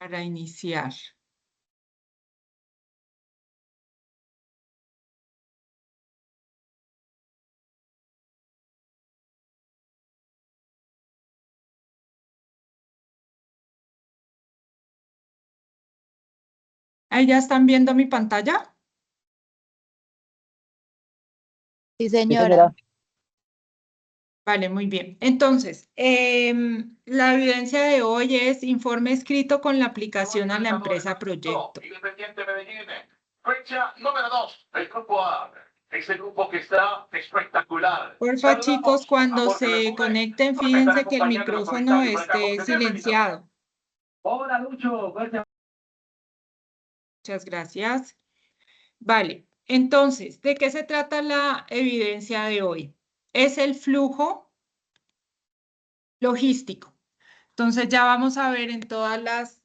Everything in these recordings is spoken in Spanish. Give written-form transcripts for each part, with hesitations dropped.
para iniciar. ¿Ahí ya están viendo mi pantalla? Sí, Sí, señora. señora. Vale, muy bien. Entonces, la evidencia de hoy es informe escrito con la aplicación a la empresa proyecto. Independiente Medellín. Fecha número 2. El grupo A. Ese grupo que está espectacular. Porfa, chicos, Saludamos cuando a Jorge se Lertume, conecten, por empezar a fíjense que el acompañar los micrófono comentarios por acá. esté Jorge, bienvenido. silenciado. Hola, Lucho. Muchas gracias. Vale, entonces, ¿de qué se trata la evidencia de hoy? Es el flujo logístico. Entonces ya vamos a ver en todas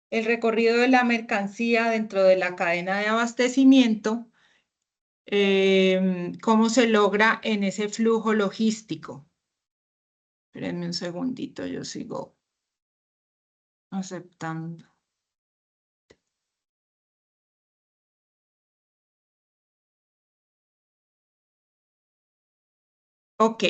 el recorrido de la mercancía dentro de la cadena de abastecimiento, cómo se logra en ese flujo logístico. Espérenme un segundito, yo sigo aceptando. Ok,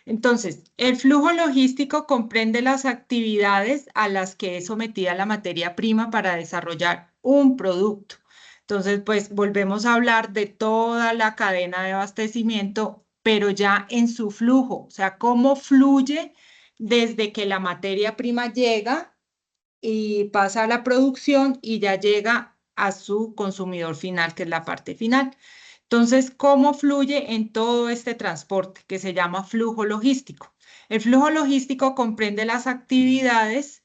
entonces, el flujo logístico comprende las actividades a las que es sometida la materia prima para desarrollar un producto. Entonces, pues volvemos a hablar de toda la cadena de abastecimiento, pero ya en su flujo, o sea, cómo fluye desde que la materia prima llega y pasa a la producción y ya llega a su consumidor final, que es la parte final. Entonces, ¿cómo fluye en todo este transporte que se llama flujo logístico? El flujo logístico comprende las actividades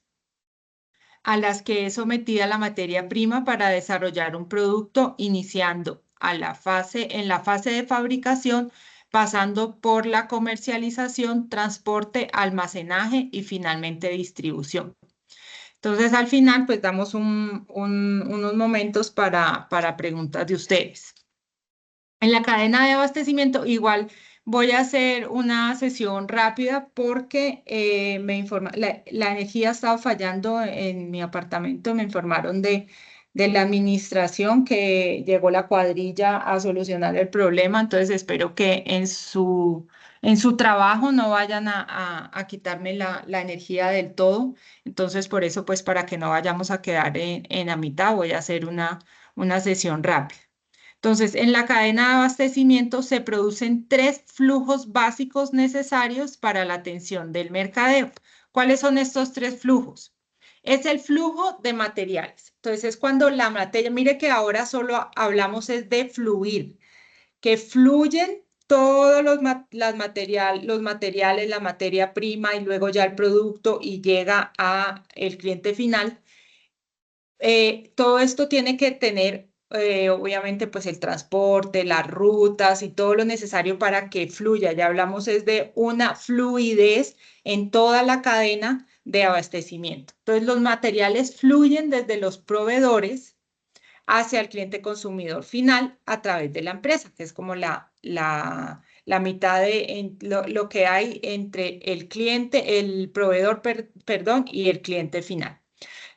a las que es sometida la materia prima para desarrollar un producto, iniciando en la fase de fabricación, pasando por la comercialización, transporte, almacenaje y finalmente distribución. Entonces, al final, pues damos unos momentos para preguntas de ustedes. En la cadena de abastecimiento, igual voy a hacer una sesión rápida porque me informa, la energía ha estado fallando en mi apartamento. Me informaron de la administración que llegó la cuadrilla a solucionar el problema. Entonces, espero que en su trabajo no vayan a quitarme la energía del todo. Entonces, por eso, pues para que no vayamos a quedar en la mitad, voy a hacer una sesión rápida. Entonces, en la cadena de abastecimiento se producen 3 flujos básicos necesarios para la atención del mercadeo. ¿Cuáles son estos 3 flujos? Es el flujo de materiales. Entonces, es cuando la materia, mire que ahora solo hablamos es de fluir, que fluyen todos los materiales, la materia prima y luego ya el producto y llega a el cliente final. Todo esto tiene que tener, obviamente, pues el transporte, las rutas y todo lo necesario para que fluya. Ya hablamos es de una fluidez en toda la cadena de abastecimiento. Entonces, los materiales fluyen desde los proveedores hacia el cliente consumidor final a través de la empresa, que es como la mitad de lo que hay entre el cliente, el proveedor, perdón, y el cliente final.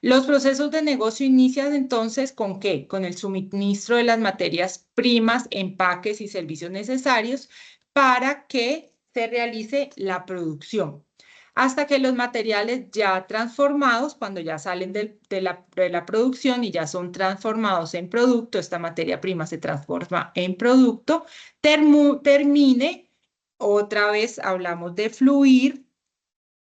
Los procesos de negocio inician entonces ¿con qué? Con el suministro de las materias primas, empaques y servicios necesarios para que se realice la producción. Hasta que los materiales ya transformados, cuando ya salen de la producción y ya son transformados en producto, esta materia prima se transforma en producto, termine, otra vez hablamos de fluir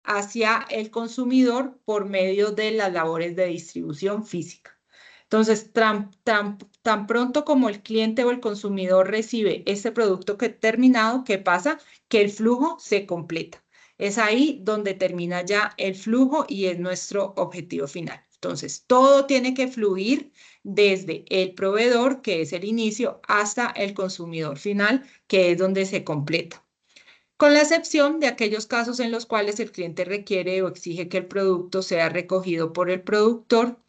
hacia el consumidor por medio de las labores de distribución física. Entonces, tan pronto como el cliente o el consumidor recibe este producto terminado, ¿qué pasa? Que el flujo se completa. Es ahí donde termina ya el flujo y es nuestro objetivo final. Entonces, todo tiene que fluir desde el proveedor, que es el inicio, hasta el consumidor final, que es donde se completa, con la excepción de aquellos casos en los cuales el cliente requiere o exige que el producto sea recogido por el productor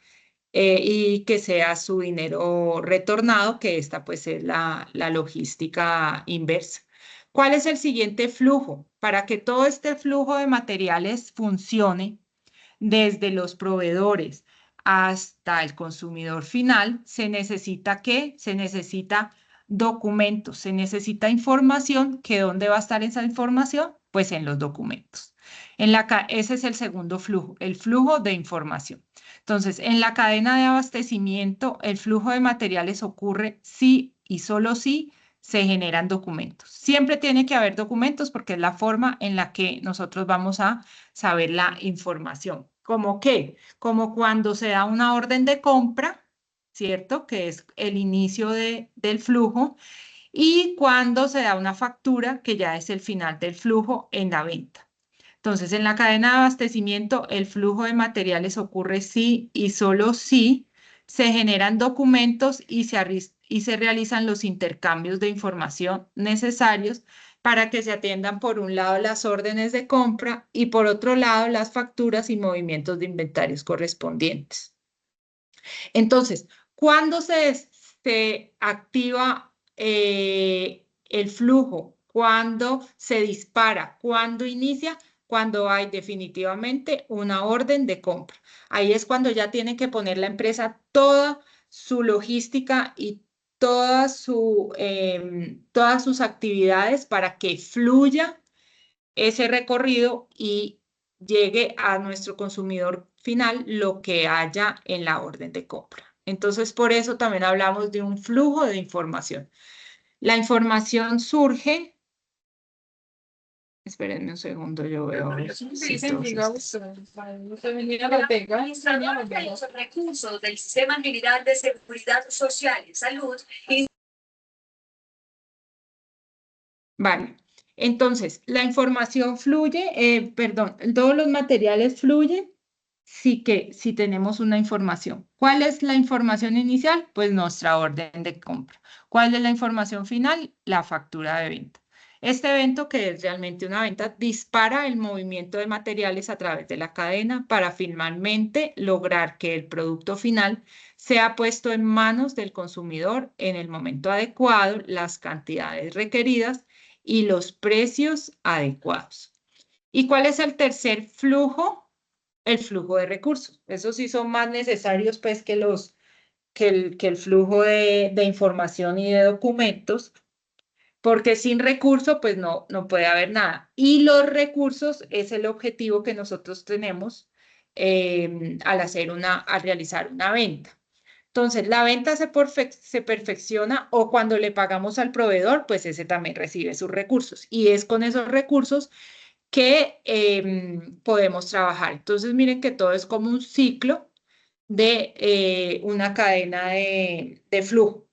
y que sea su dinero retornado, que esta pues es la logística inversa. ¿Cuál es el siguiente flujo? Para que todo este flujo de materiales funcione, desde los proveedores hasta el consumidor final, se necesita ¿qué? Se necesita documentos, se necesita información. ¿Que dónde va a estar esa información? Pues en los documentos. Ese es el segundo flujo, el flujo de información. Entonces, en la cadena de abastecimiento, el flujo de materiales ocurre si y solo si se generan documentos. Siempre tiene que haber documentos porque es la forma en la que nosotros vamos a saber la información. ¿Cómo qué? Como cuando se da una orden de compra, ¿cierto? Que es el inicio del flujo, y cuando se da una factura, que ya es el final del flujo en la venta. Entonces, en la cadena de abastecimiento, el flujo de materiales ocurre si y solo si se generan documentos y se realizan los intercambios de información necesarios para que se atiendan, por un lado, las órdenes de compra y, por otro lado, las facturas y movimientos de inventarios correspondientes. Entonces, ¿cuándo se activa el flujo? ¿Cuándo se dispara? ¿Cuándo inicia? Cuando hay definitivamente una orden de compra. Ahí es cuando ya tiene que poner la empresa toda su logística y todas sus actividades para que fluya ese recorrido y llegue a nuestro consumidor final lo que haya en la orden de compra. Entonces, por eso también hablamos de un flujo de información. La información surge. Espérenme un segundo, yo veo. Recursos del Sistema General de Seguridad Social y Salud. Vale. Entonces, la información fluye, todos los materiales fluyen si tenemos una información. ¿Cuál es la información inicial? Pues nuestra orden de compra. ¿Cuál es la información final? La factura de venta. Este evento, que es realmente una venta, dispara el movimiento de materiales a través de la cadena para finalmente lograr que el producto final sea puesto en manos del consumidor en el momento adecuado, las cantidades requeridas y los precios adecuados. ¿Y cuál es el tercer flujo? El flujo de recursos. Esos sí son más necesarios pues que el flujo de información y de documentos, porque sin recursos pues no puede haber nada. Y los recursos es el objetivo que nosotros tenemos al realizar una venta. Entonces, la venta se perfecciona, o cuando le pagamos al proveedor, pues ese también recibe sus recursos. Y es con esos recursos que podemos trabajar. Entonces, miren que todo es como un ciclo de una cadena de flujo.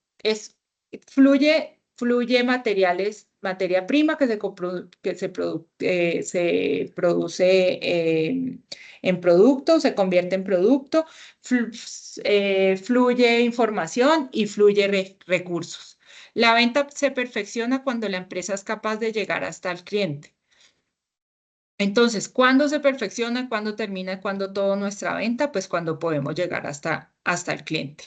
Fluye materia prima que se produce en producto, se convierte en producto, fluye información y fluye recursos. La venta se perfecciona cuando la empresa es capaz de llegar hasta el cliente. Entonces, ¿cuándo se perfecciona? ¿Cuándo termina? ¿Cuándo toda nuestra venta? Pues cuando podemos llegar hasta el cliente.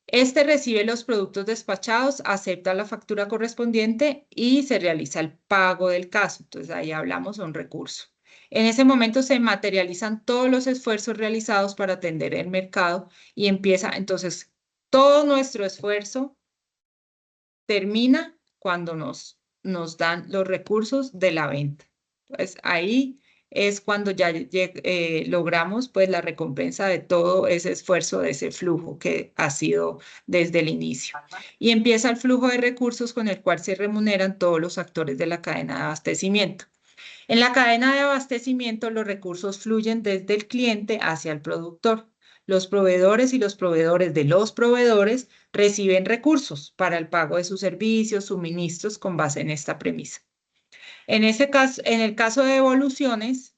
Este recibe los productos despachados, acepta la factura correspondiente y se realiza el pago del caso. Entonces, ahí hablamos de un recurso. En ese momento se materializan todos los esfuerzos realizados para atender el mercado y empieza, entonces, todo nuestro esfuerzo termina cuando nos dan los recursos de la venta. Pues ahí es cuando ya logramos pues la recompensa de todo ese esfuerzo, de ese flujo que ha sido desde el inicio. Y empieza el flujo de recursos con el cual se remuneran todos los actores de la cadena de abastecimiento. En la cadena de abastecimiento, los recursos fluyen desde el cliente hacia el productor. Los proveedores y los proveedores de los proveedores reciben recursos para el pago de sus servicios, suministros con base en esta premisa. En el caso de devoluciones,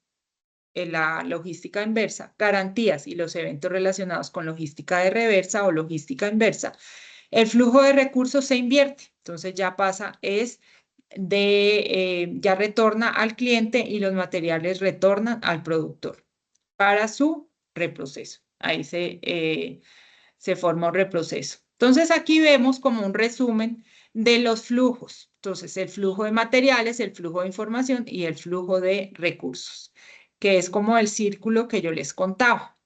en la logística inversa, garantías y los eventos relacionados con logística de reversa o logística inversa, el flujo de recursos se invierte. Entonces ya ya retorna al cliente y los materiales retornan al productor para su reproceso. Ahí se forma un reproceso. Entonces aquí vemos como un resumen de los flujos. Entonces el flujo de materiales, el flujo de información y el flujo de recursos. que es como el círculo que yo les contaba.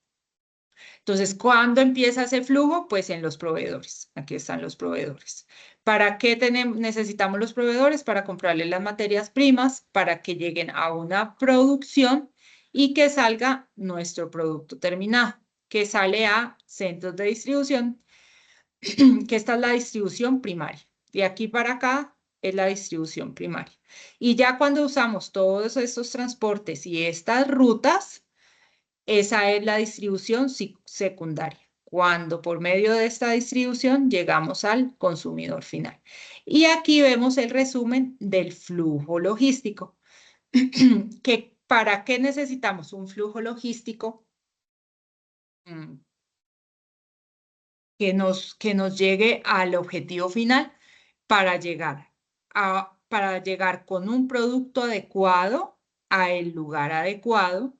Entonces, ¿cuándo empieza ese flujo? Pues en los proveedores. Aquí están los proveedores. ¿Para qué necesitamos los proveedores? Para comprarles las materias primas, para que lleguen a una producción y que salga nuestro producto terminado, que sale a centros de distribución, que esta es la distribución primaria. De aquí para acá es la distribución primaria. Y ya cuando usamos todos estos transportes y estas rutas, esa es la distribución secundaria, cuando por medio de esta distribución llegamos al consumidor final. Y aquí vemos el resumen del flujo logístico. ¿Para qué necesitamos un flujo logístico? Que nos llegue al objetivo final para llegar con un producto adecuado a el lugar adecuado,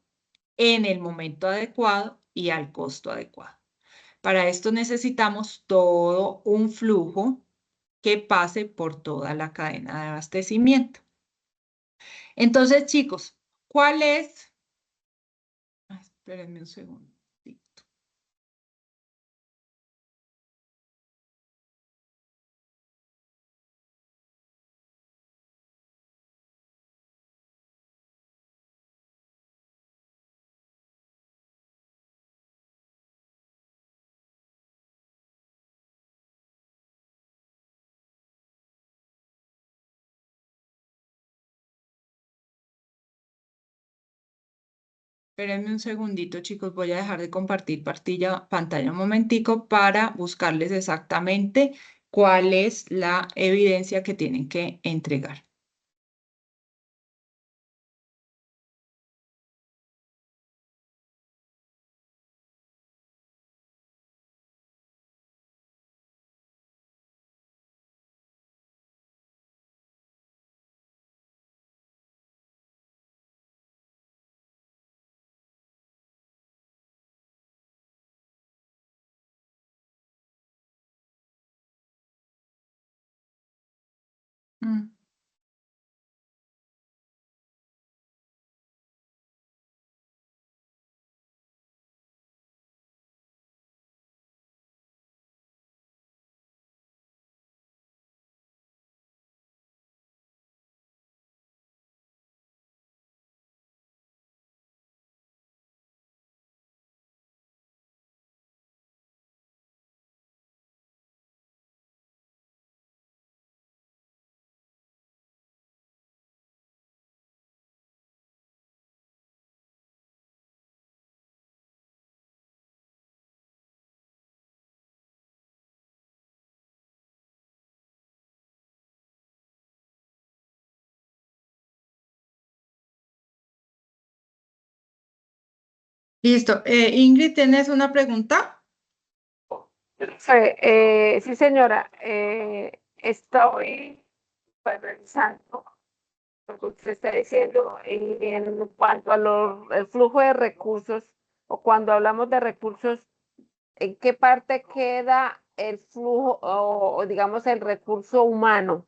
en el momento adecuado y al costo adecuado. Para esto necesitamos todo un flujo que pase por toda la cadena de abastecimiento. Entonces, chicos, ¿cuál es? Espérenme un segundo. Espérenme un segundito, chicos. Voy a dejar de compartir pantalla un momentico para buscarles exactamente cuál es la evidencia que tienen que entregar. Mm. Listo. Ingrid, ¿tienes una pregunta? Sí, señora, estoy pues, revisando lo que usted está diciendo en cuanto a el flujo de recursos o cuando hablamos de recursos, ¿en qué parte queda el flujo o digamos el recurso humano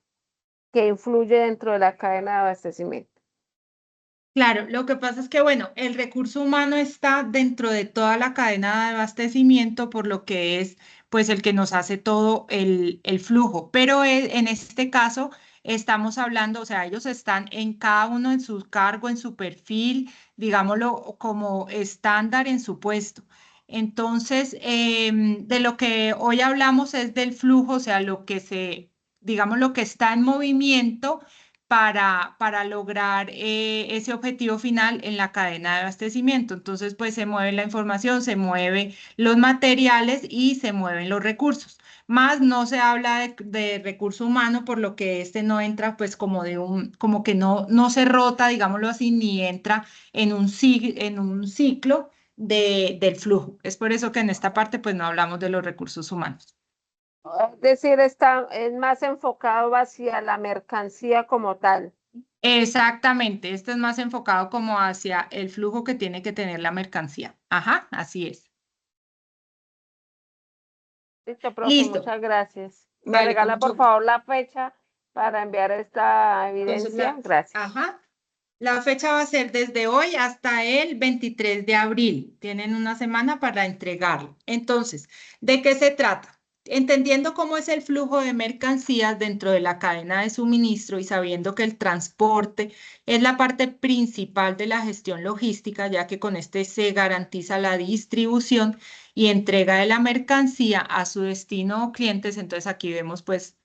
que influye dentro de la cadena de abastecimiento? Claro, lo que pasa es que, bueno, el recurso humano está dentro de toda la cadena de abastecimiento, por lo que es, pues, el que nos hace todo el flujo. Pero en este caso estamos hablando, o sea, ellos están en cada uno en su cargo, en su perfil, digámoslo, como estándar en su puesto. Entonces, de lo que hoy hablamos es del flujo, o sea, digamos, lo que está en movimiento para lograr ese objetivo final en la cadena de abastecimiento. Entonces, pues se mueve la información, se mueven los materiales y se mueven los recursos. Más no se habla de recurso humano, por lo que este no entra pues como que no se rota, digámoslo así, ni entra en un ciclo del flujo. Es por eso que en esta parte pues no hablamos de los recursos humanos. Es decir, es más enfocado hacia la mercancía como tal. Exactamente, este es más enfocado como hacia el flujo que tiene que tener la mercancía. Ajá, así es. Listo, profe, Listo. muchas gracias. ¿Me Vale, con regala mucho por gusto. favor la fecha para enviar esta Entonces, evidencia? Gracias. ajá. La fecha va a ser desde hoy hasta el 23 de abril. Tienen una semana para entregarlo. Entonces, ¿de qué se trata? Entendiendo cómo es el flujo de mercancías dentro de la cadena de suministro y sabiendo que el transporte es la parte principal de la gestión logística, ya que con este se garantiza la distribución y entrega de la mercancía a su destino o clientes. Entonces, aquí vemos pues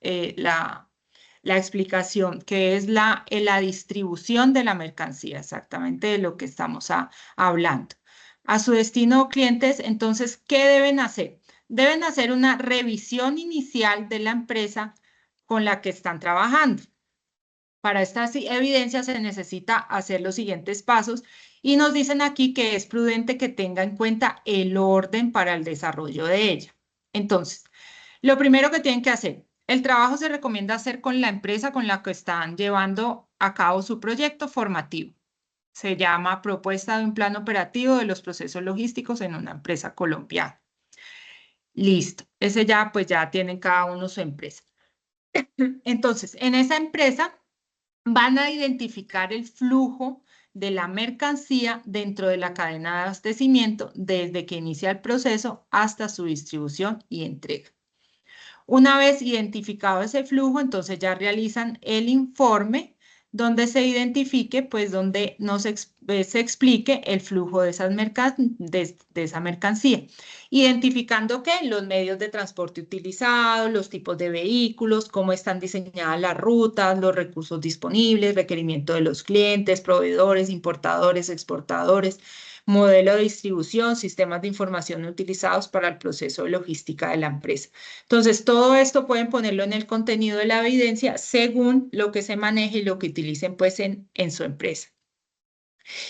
la explicación, que es la distribución de la mercancía, exactamente de lo que estamos hablando. A su destino o clientes, entonces, ¿qué deben hacer? Deben hacer una revisión inicial de la empresa con la que están trabajando. Para estas evidencias se necesita hacer los siguientes pasos y nos dicen aquí que es prudente que tenga en cuenta el orden para el desarrollo de ella. Entonces, lo primero que tienen que hacer, el trabajo se recomienda hacer con la empresa con la que están llevando a cabo su proyecto formativo. Se llama Propuesta de un Plan Operativo de los Procesos Logísticos en una empresa colombiana. Listo, ese ya pues ya tienen cada uno su empresa. Entonces, en esa empresa van a identificar el flujo de la mercancía dentro de la cadena de abastecimiento desde que inicia el proceso hasta su distribución y entrega. Una vez identificado ese flujo, entonces ya realizan el informe donde se identifique, pues donde se explique el flujo de esa mercancía, identificando que los medios de transporte utilizados, los tipos de vehículos, cómo están diseñadas las rutas, los recursos disponibles, requerimiento de los clientes, proveedores, importadores, exportadores, modelo de distribución, sistemas de información utilizados para el proceso de logística de la empresa. Entonces, todo esto pueden ponerlo en el contenido de la evidencia según lo que se maneje y lo que utilicen pues en su empresa.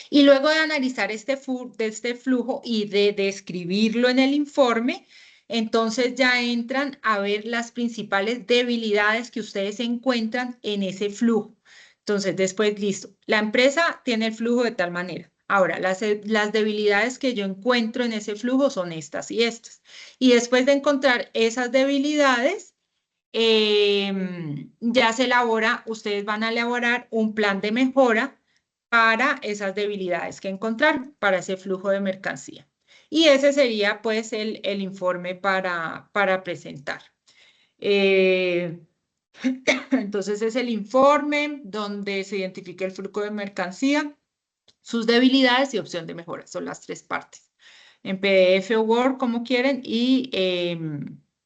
Y luego de analizar este flujo y de describirlo en el informe, entonces ya entran a ver las principales debilidades que ustedes encuentran en ese flujo. Entonces, después, listo, la empresa tiene el flujo de tal manera. Ahora, las debilidades que yo encuentro en ese flujo son estas y estas. Y después de encontrar esas debilidades, ya se elabora, ustedes van a elaborar un plan de mejora para esas debilidades que encontraron, para ese flujo de mercancía. Y ese sería pues el informe para presentar. Entonces es el informe donde se identifica el flujo de mercancía, sus debilidades y opción de mejora. Son las tres partes. En PDF o Word, como quieren, y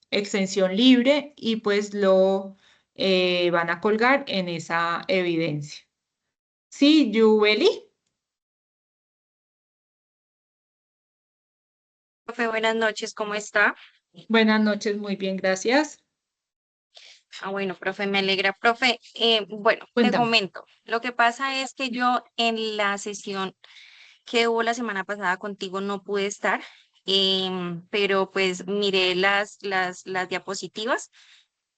extensión libre, y pues lo van a colgar en esa evidencia. ¿Sí, Yubeli? Profe, buenas noches, ¿cómo está? Buenas noches, muy bien, gracias. Bueno, profe, me alegra. Profe, bueno, te Cuéntame. comento. Lo que pasa es que yo en la sesión que hubo la semana pasada contigo no pude estar, pero pues miré las diapositivas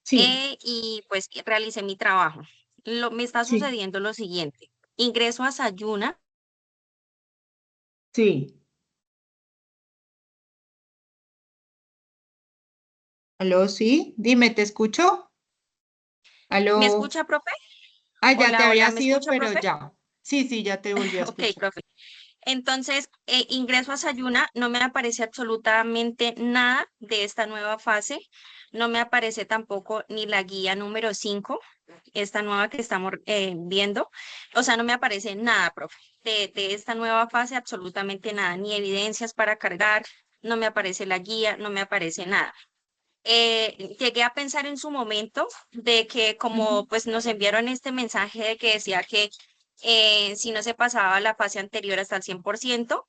Sí, y pues realicé mi trabajo. Me está sí, sucediendo lo siguiente. Ingreso a Sayuna. sí. ¿Aló, sí? Dime, ¿te escucho? ¿Me ¿Aló? escucha, profe? Ah, ya te Hola, hola, había ¿me sido, escucha, pero profe? ya. Sí, sí, ya te volví a Ok, escuchar. profe. Entonces, ingreso a Sayuna, no me aparece absolutamente nada de esta nueva fase, no me aparece tampoco ni la guía número 5, esta nueva que estamos viendo, o sea, no me aparece nada, profe, de esta nueva fase, absolutamente nada, ni evidencias para cargar, no me aparece la guía, no me aparece nada. Llegué a pensar en su momento de que como Ujú. pues nos enviaron este mensaje de que decía que si no se pasaba la fase anterior hasta el 100%,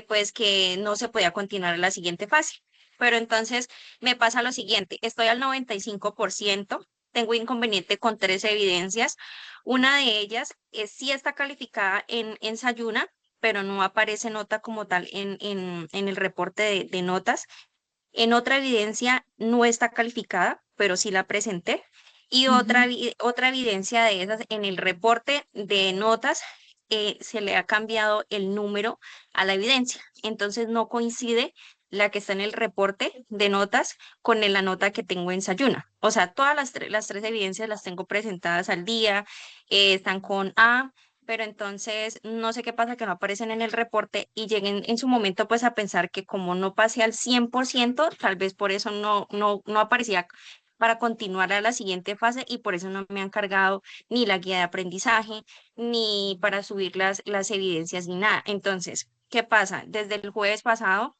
pues que no se podía continuar a la siguiente fase. Pero entonces me pasa lo siguiente, estoy al 95%, tengo inconveniente con tres evidencias. Una de ellas sí está calificada en Sayuna, pero no aparece nota como tal en el reporte de notas. En otra evidencia no está calificada, pero sí la presenté. Y Ujú. otra evidencia de esas, en el reporte de notas, se le ha cambiado el número a la evidencia. Entonces no coincide la que está en el reporte de notas con la nota que tengo en Sayuna. O sea, todas las tres evidencias las tengo presentadas al día, están con A, pero entonces no sé qué pasa que no aparecen en el reporte y lleguen en su momento pues a pensar que como no pasé al 100%, tal vez por eso no aparecía para continuar a la siguiente fase y por eso no me han cargado ni la guía de aprendizaje, ni para subir las evidencias ni nada. Entonces, ¿qué pasa? Desde el jueves pasado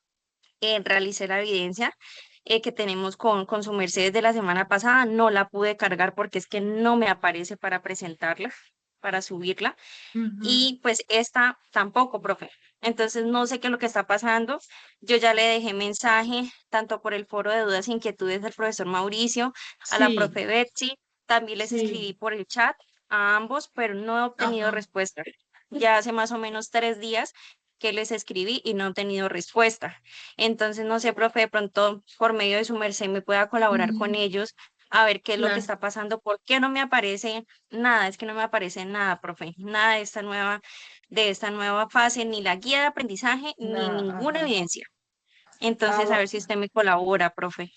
realicé la evidencia que tenemos con su Mercedes de la semana pasada, no la pude cargar porque es que no me aparece para presentarla, para subirla, Ujú. y pues esta tampoco, profe. Entonces no sé qué es lo que está pasando. Yo ya le dejé mensaje tanto por el foro de dudas e inquietudes del profesor Mauricio, a la Sí, profe Betsy, también les sí, escribí por el chat a ambos, pero no he obtenido ajá, respuesta. Ya hace más o menos 3 días que les escribí y no he tenido respuesta. Entonces, no sé, profe, de pronto por medio de su merced me pueda colaborar con mm, ellos a ver qué es lo que claro, está pasando, por qué no me aparece nada, es que no me aparece nada, profe, nada de esta nueva fase, ni la guía de aprendizaje, ni ninguna ajá. evidencia. Ah, Entonces, a ver si usted me colabora, profe.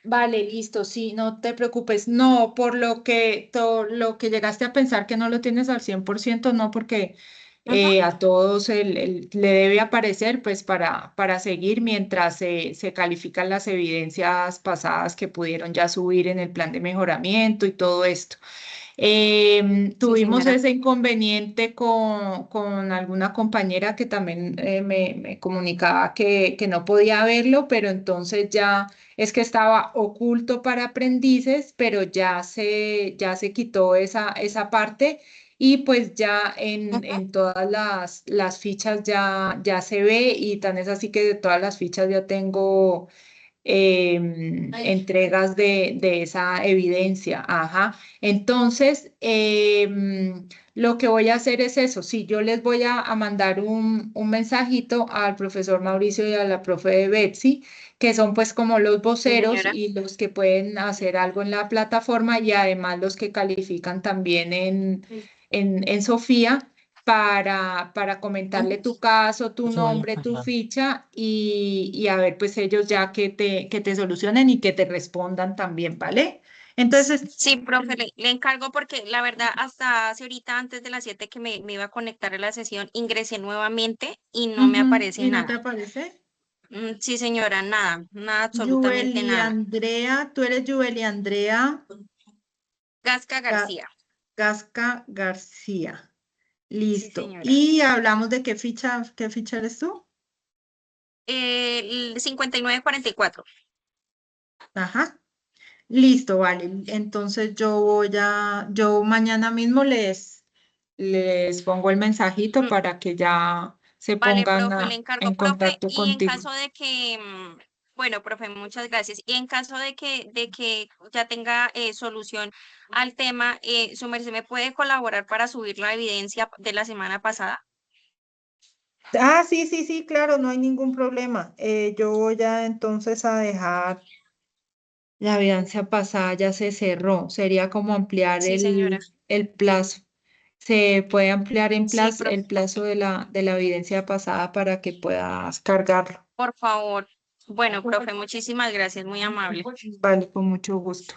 vale, listo, sí, no te preocupes. No, por todo lo que llegaste a pensar que no lo tienes al 100%, no, porque Ujú. a todos le debe aparecer, pues, para seguir mientras se califican las evidencias pasadas que pudieron ya subir en el plan de mejoramiento y todo esto. Sí, Tuvimos señora. ese inconveniente con alguna compañera que también me comunicaba que no podía verlo, pero entonces ya es que estaba oculto para aprendices, pero ya se quitó esa parte y pues ya Ujú. en todas las fichas ya se ve y tan es así que de todas las fichas ya tengo entregas de esa evidencia. Ajá. Entonces, lo que voy a hacer es eso. Sí, yo les voy a mandar un mensajito al profesor Mauricio y a la profe Betsy, que son pues como los Sí, voceros señora. y los que pueden hacer algo en la plataforma y además los que califican también en Sofía para comentarle Ujú. tu caso, tu nombre, tu ficha y a ver, pues ellos ya que te solucionen y que te respondan también, ¿vale? Entonces, Sí, profe, le encargo porque la verdad hasta hace ahorita antes de las 7 que me iba a conectar a la sesión, ingresé nuevamente y no me ujú, aparece ¿y no te nada. aparece? Sí, señora, nada, nada, absolutamente Yubeli nada. Andrea, tú eres Yubeli Andrea Gasca Ga- García. Gasca García. Sí, Listo. señora. Y hablamos de qué ficha eres tú. El 5944. Ajá. Listo, vale. Entonces yo mañana mismo les pongo el mensajito Mm, para que ya se Vale, pongan profe, le encargo, en profe, contacto y en contigo. caso de que, bueno, profe, muchas gracias. Y en caso de que ya tenga solución al tema, su merced me puede colaborar para subir la evidencia de la semana pasada. Ah, sí, sí, sí, claro, no hay ningún problema. Yo voy ya entonces a dejar la evidencia pasada, ya se cerró. Sería como ampliar Sí, señora. el plazo. Se puede ampliar Sí, el profe, plazo de la evidencia pasada para que puedas cargarlo. por favor. Bueno, profe, muchísimas gracias, muy amable. Vale, con mucho gusto.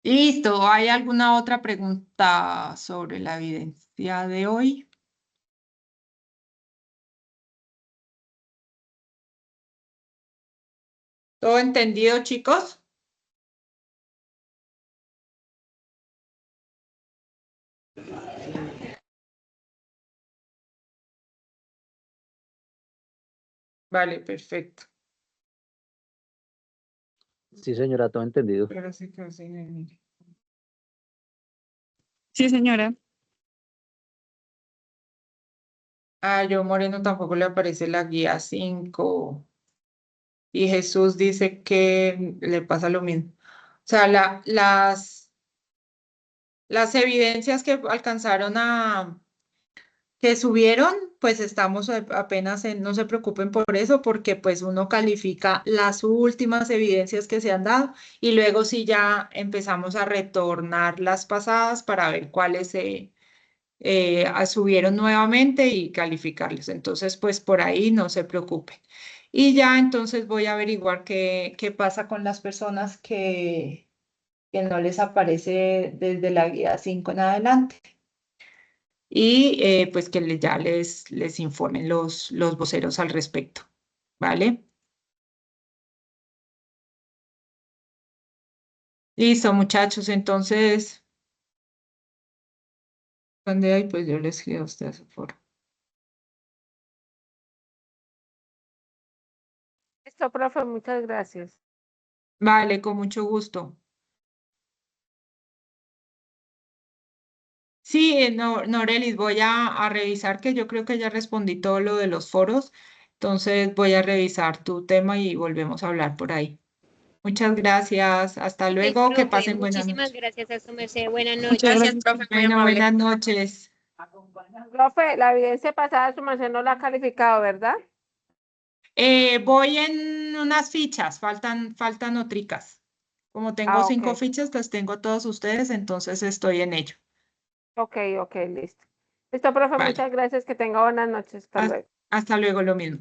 Listo. ¿Hay alguna otra pregunta sobre la evidencia de hoy? ¿Todo entendido, chicos? Vale, perfecto. Sí, señora, todo entendido. Pero sí que sí, Sí, señora. a yo Moreno tampoco le aparece la guía 5 y Jesús dice que le pasa lo mismo. O sea, las evidencias que alcanzaron que subieron, pues estamos apenas no se preocupen por eso, porque pues uno califica las últimas evidencias que se han dado y luego sí ya empezamos a retornar las pasadas para ver cuáles subieron nuevamente y calificarlos. Entonces, pues por ahí no se preocupen. Y ya entonces voy a averiguar qué pasa con las personas que no les aparece desde la guía 5 en adelante. Y pues que ya les informen los voceros al respecto, ¿vale? Listo, muchachos, entonces, ¿dónde hay? Pues yo les escribo a ustedes su foro. Listo, profe, muchas gracias. Vale, con mucho gusto. Sí, no, Norelis, voy a revisar que yo creo que ya respondí todo lo de los foros, entonces voy a revisar tu tema y volvemos a hablar por ahí. Muchas gracias, hasta luego, que Profe, pasen buenas muchísimas noches. gracias a su merced. Buenas Muchas noches. gracias, profe, muy Bueno, amable. buenas noches. Profe, la evidencia pasada su merced no la ha calificado, ¿verdad? Voy en unas fichas, faltan otricas. Como tengo 5 ok. fichas, las tengo todos ustedes, entonces estoy en ello. Ok, listo. Listo, profe, Vale, muchas gracias. Que tenga buenas noches. Hasta luego. hasta luego, lo mismo.